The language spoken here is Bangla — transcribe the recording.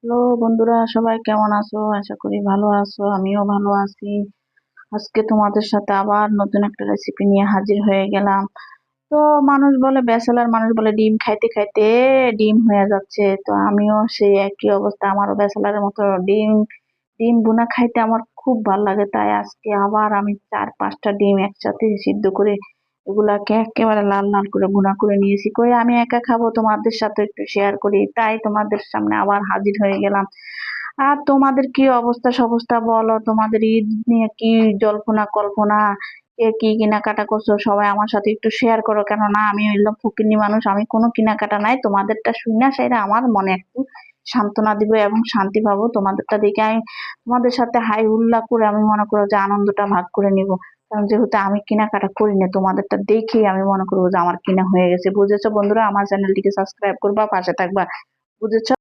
হ্যালো বন্ধুরা, সবাই কেমন আছো? আশা করি ভালো আছো, আমিও ভালো আছি। আজকে তোমাদের সাথে আবার নতুন একটা রেসিপি নিয়ে হাজির হয়ে গেলাম। তো মানুষ বলে, ব্যাচেলার মানুষ বলে ডিম খাইতে খাইতে ডিম হয়ে যাচ্ছে। তো আমিও সেই একই অবস্থা, আমারও ব্যাচেলারের মতো ডিম ডিম ভুনা খাইতে আমার খুব ভালো লাগে। তাই আজকে আবার আমি 4-5টা ডিম একসাথে সিদ্ধ করে এগুলাকে একেবারে লাল লাল করে ভুনা করে নিয়েছি। করে আমি একা খাবো, তোমাদের সাথে একটু শেয়ার করি, তাই তোমাদের সামনে আবার হাজির হয়ে গেলাম। আর তোমাদের কি অবস্থা সবস্থা বলো, তোমাদের ঈদ নিয়ে কি জল্পনা কল্পনা, কে কি কেনাকাটা করছো সবাই আমার সাথে একটু শেয়ার করো। কেননা আমি হইলাম ফকিন্নি মানুষ, আমি কোনো কেনাকাটা নাই। তোমাদেরটা শুনে সেটা আমার মনে একটু সান্ত্বনা দিবে এবং শান্তি পাবো। তোমাদেরটা দেখে আমি তোমাদের সাথে হাই হুল্লা করে আমি মনে করো যে আনন্দটা ভাগ করে নিব। কারণ যেহেতু আমি কেনাকাটা করি না, তোমাদেরটা দেখেই আমি মনে করবো যে আমার কিনা হয়ে গেছে। বুঝেছো বন্ধুরা? আমার চ্যানেলটিকে সাবস্ক্রাইব করবা, পাশে থাকবা। বুঝেছো?